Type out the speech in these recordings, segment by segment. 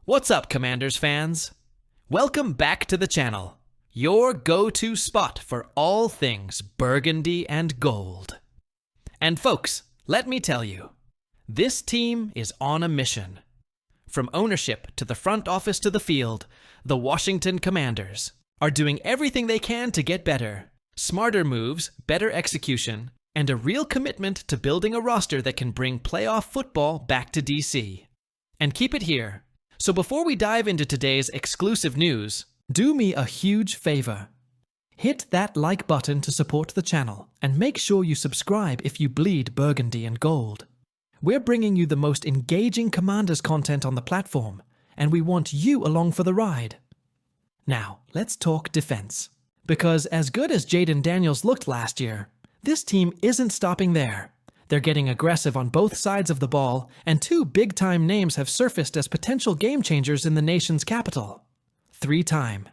What's up, Commanders fans? Welcome back to the channel, your go-to spot for all things burgundy and gold. And folks, let me tell you, this team is on a mission. From ownership to the front office to the field, the Washington Commanders are doing everything they can to get better. Smarter moves, better execution, and a real commitment to building a roster that can bring playoff football back to DC. And keep it here. So before we dive into today's exclusive news, do me a huge favor. Hit that like button to support the channel, and make sure you subscribe if you bleed burgundy and gold. We're bringing you the most engaging Commanders content on the platform, and we want you along for the ride. Now, let's talk defense. Because as good as Jayden Daniels looked last year, this team isn't stopping there. They're getting aggressive on both sides of the ball, and two big-time names have surfaced as potential game-changers in the nation's capital. Three-time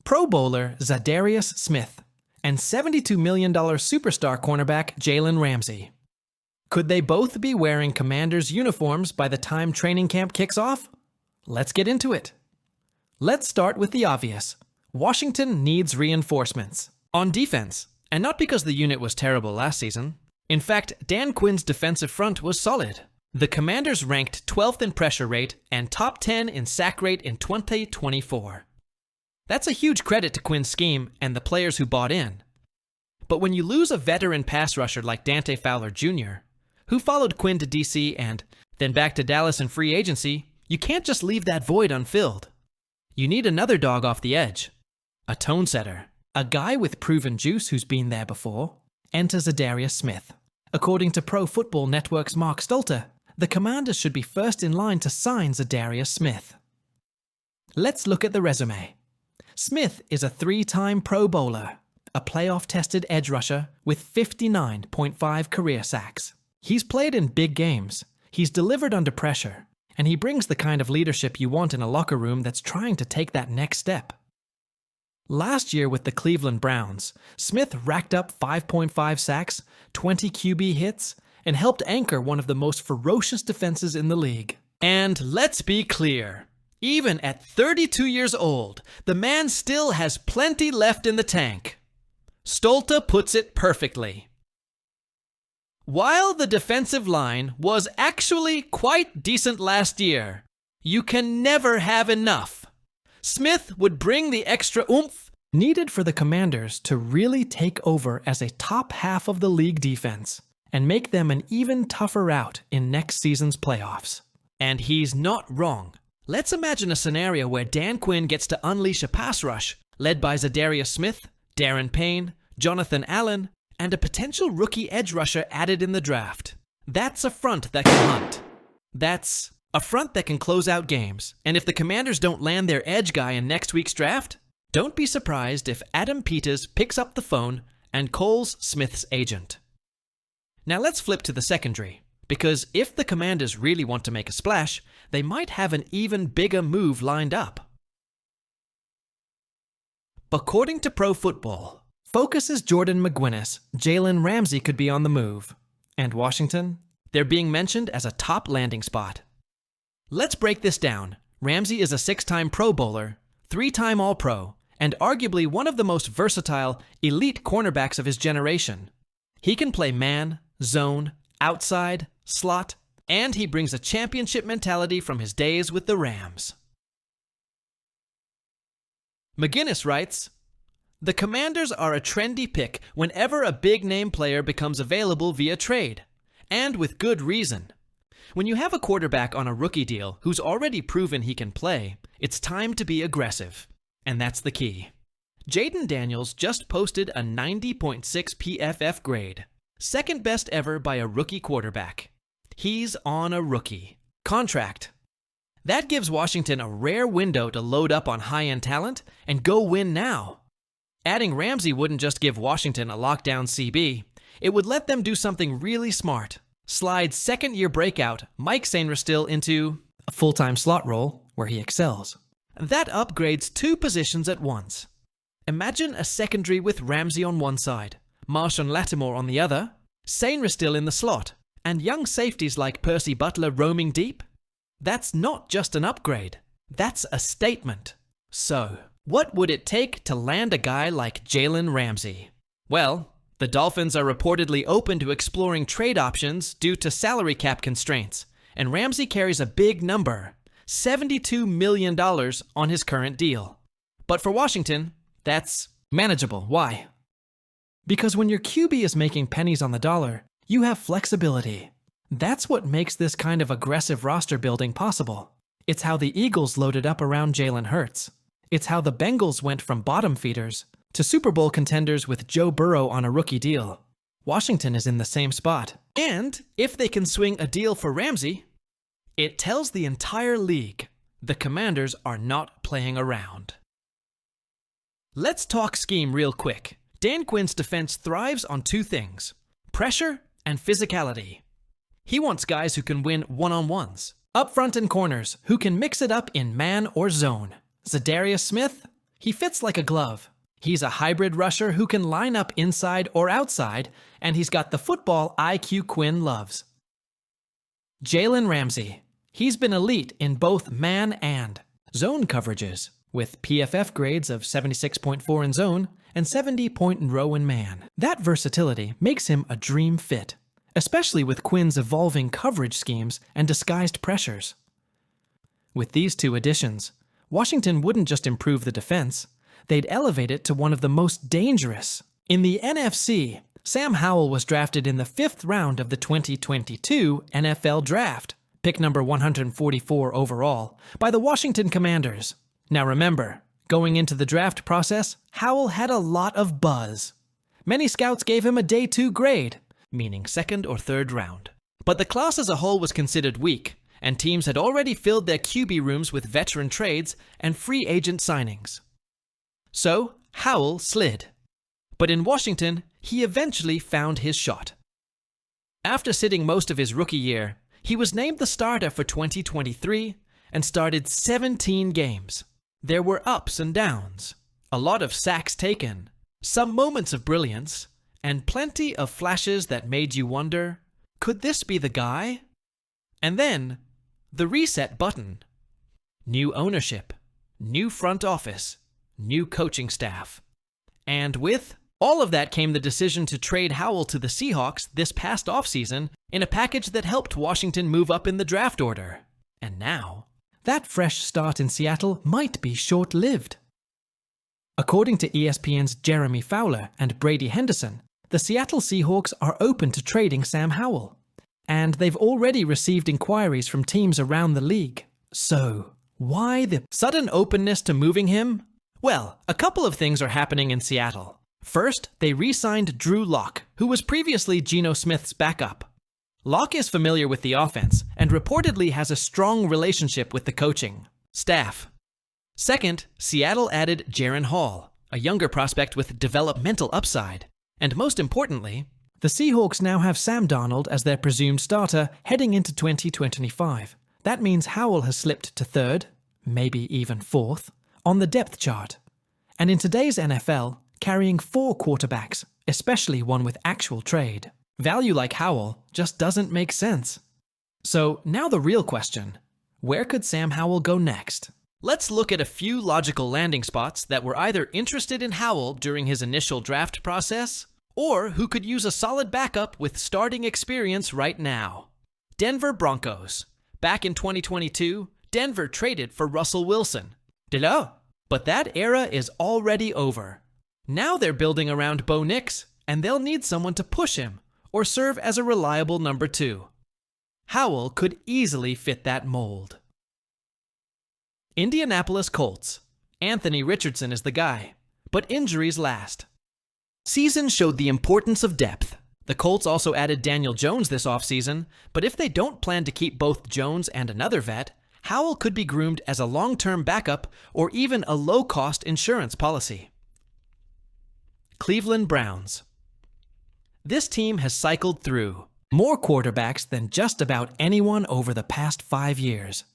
Pro Bowler Zadarius Smith and $72 million superstar cornerback Jaylen Ramsay. Could they both be wearing Commanders uniforms by the time training camp kicks off? Let's get into it. Let's start with the obvious. Washington needs reinforcements. On defense, and not because the unit was terrible last season. In fact, Dan Quinn's defensive front was solid. The Commanders ranked 12th in pressure rate and top 10 in sack rate in 2024. That's a huge credit to Quinn's scheme and the players who bought in. But when you lose a veteran pass rusher like Dante Fowler Jr., who followed Quinn to DC and then back to Dallas in free agency, you can't just leave that void unfilled. You need another dog off the edge. A tone setter. A guy with proven juice who's been there before. Enter Zadarius Smith. According to Pro Football Network's Mark Stolter, the Commanders should be first in line to sign Zadarius Smith. Let's look at the resume. Smith is a three-time Pro Bowler, a playoff-tested edge rusher with 59.5 career sacks. He's played in big games, he's delivered under pressure, and he brings the kind of leadership you want in a locker room that's trying to take that next step. Last year with the Cleveland Browns, Smith racked up 5.5 sacks, 20 QB hits, and helped anchor one of the most ferocious defenses in the league. And let's be clear, even at 32 years old, the man still has plenty left in the tank. Stolta puts it perfectly. While the defensive line was actually quite decent last year, you can never have enough. Smith would bring the extra oomph needed for the Commanders to really take over as a top half of the league defense and make them an even tougher out in next season's playoffs. And he's not wrong. Let's imagine a scenario where Dan Quinn gets to unleash a pass rush led by Zadarius Smith, Darren Payne, Jonathan Allen, and a potential rookie edge rusher added in the draft. That's a front that can hunt. That's a front that can close out games, and if the Commanders don't land their edge guy in next week's draft, don't be surprised if Adam Peters picks up the phone and calls Smith's agent. Now let's flip to the secondary, because if the Commanders really want to make a splash, they might have an even bigger move lined up. According to Pro Football, Focus's Jordan McGuinness, Jaylen Ramsay could be on the move, and Washington, they're being mentioned as a top landing spot. Let's break this down. Ramsay is a 6-time Pro Bowler, 3-time All-Pro, and arguably one of the most versatile, elite cornerbacks of his generation. He can play man, zone, outside, slot, and he brings a championship mentality from his days with the Rams. McGuinness writes, "The Commanders are a trendy pick whenever a big-name player becomes available via trade, and with good reason. When you have a quarterback on a rookie deal who's already proven he can play, it's time to be aggressive. And that's the key." Jayden Daniels just posted a 90.6 PFF grade, second best ever by a rookie quarterback. He's on a rookie contract. That gives Washington a rare window to load up on high-end talent and go win now. Adding Ramsay wouldn't just give Washington a lockdown CB, it would let them do something really smart. Slide second-year breakout Mike Sainristil into a full-time slot role where he excels. That upgrades two positions at once. Imagine a secondary with Ramsay on one side, Marshawn Lattimore on the other, Sainristil in the slot, and young safeties like Percy Butler roaming deep. That's not just an upgrade. That's a statement. So, what would it take to land a guy like Jaylen Ramsay? Well, the Dolphins are reportedly open to exploring trade options due to salary cap constraints, and Ramsay carries a big number, $72 million on his current deal. But for Washington, that's manageable. Why? Because when your QB is making pennies on the dollar, you have flexibility. That's what makes this kind of aggressive roster building possible. It's how the Eagles loaded up around Jalen Hurts. It's how the Bengals went from bottom feeders to Super Bowl contenders with Joe Burrow on a rookie deal. Washington is in the same spot. And if they can swing a deal for Ramsay, it tells the entire league the Commanders are not playing around. Let's talk scheme real quick. Dan Quinn's defense thrives on two things: pressure and physicality. He wants guys who can win one-on-ones, up front and corners who can mix it up in man or zone. Zadarius Smith, he fits like a glove. He's a hybrid rusher who can line up inside or outside, and he's got the football IQ Quinn loves. Jaylen Ramsay, he's been elite in both man and zone coverages, with PFF grades of 76.4 in zone and 70 in row and man. That versatility makes him a dream fit, especially with Quinn's evolving coverage schemes and disguised pressures. With these two additions, Washington wouldn't just improve the defense, they'd elevate it to one of the most dangerous. In the NFC, Sam Howell was drafted in the 5th round of the 2022 NFL Draft, pick number 144 overall, by the Washington Commanders. Now remember, going into the draft process, Howell had a lot of buzz. Many scouts gave him a day 2 grade, meaning 2nd or 3rd round. But the class as a whole was considered weak, and teams had already filled their QB rooms with veteran trades and free agent signings. So, Howell slid. But in Washington, he eventually found his shot. After sitting most of his rookie year, he was named the starter for 2023 and started 17 games. There were ups and downs, a lot of sacks taken, some moments of brilliance, and plenty of flashes that made you wonder, could this be the guy? And then, the reset button. New ownership, new front office, new coaching staff. And with all of that came the decision to trade Howell to the Seahawks this past offseason in a package that helped Washington move up in the draft order. And now, that fresh start in Seattle might be short-lived. According to ESPN's Jeremy Fowler and Brady Henderson, the Seattle Seahawks are open to trading Sam Howell, and they've already received inquiries from teams around the league. So, why the sudden openness to moving him? Well, a couple of things are happening in Seattle. First, they re-signed Drew Lock, who was previously Geno Smith's backup. Lock is familiar with the offense and reportedly has a strong relationship with the coaching staff. Second, Seattle added Jaren Hall, a younger prospect with developmental upside. And most importantly, the Seahawks now have Sam Darnold as their presumed starter heading into 2025. That means Howell has slipped to 3rd, maybe even 4th, on the depth chart. And in today's NFL, carrying 4 quarterbacks, especially one with actual trade, value like Howell just doesn't make sense. So now the real question, where could Sam Howell go next? Let's look at a few logical landing spots that were either interested in Howell during his initial draft process, or who could use a solid backup with starting experience right now. Denver Broncos. Back in 2022, Denver traded for Russell Wilson. But that era is already over. Now they're building around Bo Nix, and they'll need someone to push him or serve as a reliable number 2. Howell could easily fit that mold. Indianapolis Colts. Anthony Richardson is the guy, but injuries last. Season showed the importance of depth. The Colts also added Daniel Jones this offseason, but if they don't plan to keep both Jones and another vet, Howell could be groomed as a long-term backup or even a low-cost insurance policy. Cleveland Browns. This team has cycled through more quarterbacks than just about anyone over the past 5 years.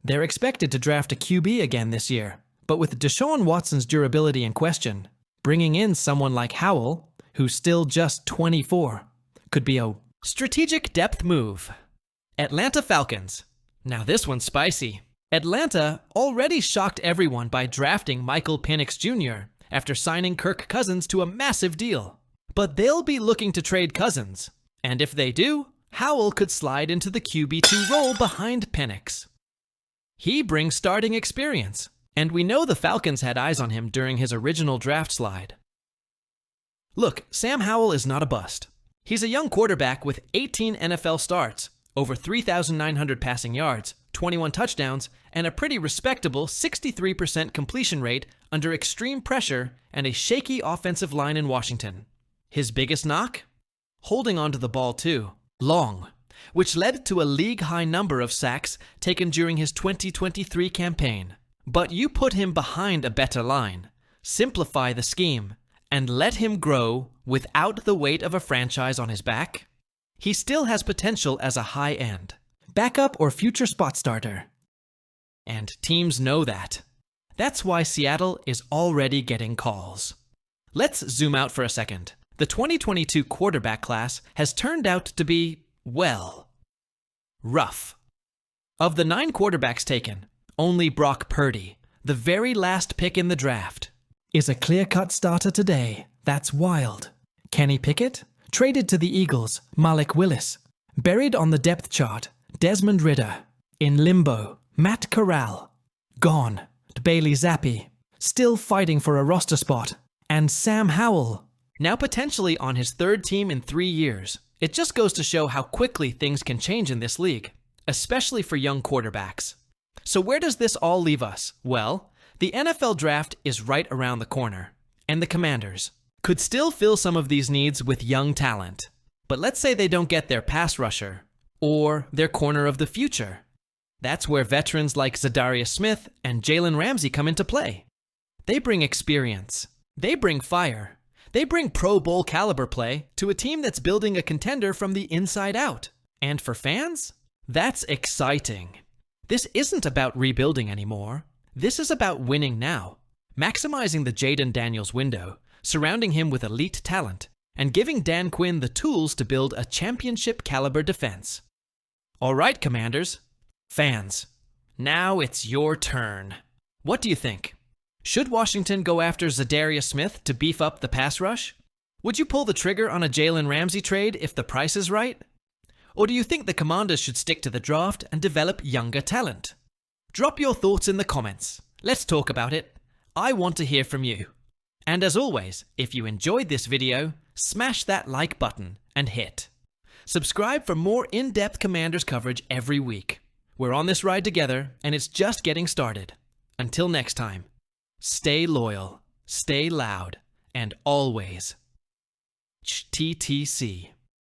They're expected to draft a QB again this year, but with Deshaun Watson's durability in question, bringing in someone like Howell, who's still just 24, could be a strategic depth move. Atlanta Falcons. Now this one's spicy. Atlanta already shocked everyone by drafting Michael Penix Jr. after signing Kirk Cousins to a massive deal. But they'll be looking to trade Cousins. And if they do, Howell could slide into the QB2 role behind Penix. He brings starting experience, and we know the Falcons had eyes on him during his original draft slide. Look, Sam Howell is not a bust. He's a young quarterback with 18 NFL starts, over 3,900 passing yards, 21 touchdowns, and a pretty respectable 63% completion rate under extreme pressure and a shaky offensive line in Washington. His biggest knock? Holding onto the ball too long, which led to a league-high number of sacks taken during his 2023 campaign. But you put him behind a better line, simplify the scheme, and let him grow without the weight of a franchise on his back, he still has potential as a high end, backup or future spot starter. And teams know that. That's why Seattle is already getting calls. Let's zoom out for a second. The 2022 quarterback class has turned out to be, well, rough. Of the 9 quarterbacks taken, only Brock Purdy, the very last pick in the draft, is a clear-cut starter today. That's wild. Kenny Pickett? Traded to the Eagles, Malik Willis. Buried on the depth chart, Desmond Ridder. In limbo, Matt Corral. Gone, Bailey Zappi. Still fighting for a roster spot. And Sam Howell, now potentially on his 3rd team in 3 years. It just goes to show how quickly things can change in this league, especially for young quarterbacks. So where does this all leave us? Well, the NFL draft is right around the corner, and the Commanders could still fill some of these needs with young talent. But let's say they don't get their pass rusher, or their corner of the future. That's where veterans like Zadarius Smith and Jaylen Ramsay come into play. They bring experience. They bring fire. They bring Pro Bowl caliber play to a team that's building a contender from the inside out. And for fans, that's exciting. This isn't about rebuilding anymore. This is about winning now, maximizing the Jaden Daniels window, surrounding him with elite talent, and giving Dan Quinn the tools to build a championship-caliber defense. All right, Commanders, fans, now it's your turn. What do you think? Should Washington go after Zadarius Smith to beef up the pass rush? Would you pull the trigger on a Jaylen Ramsay trade if the price is right? Or do you think the Commanders should stick to the draft and develop younger talent? Drop your thoughts in the comments. Let's talk about it. I want to hear from you. And as always, if you enjoyed this video, smash that like button and hit subscribe for more in-depth Commanders coverage every week. We're on this ride together, and it's just getting started. Until next time, stay loyal, stay loud, and always TTC.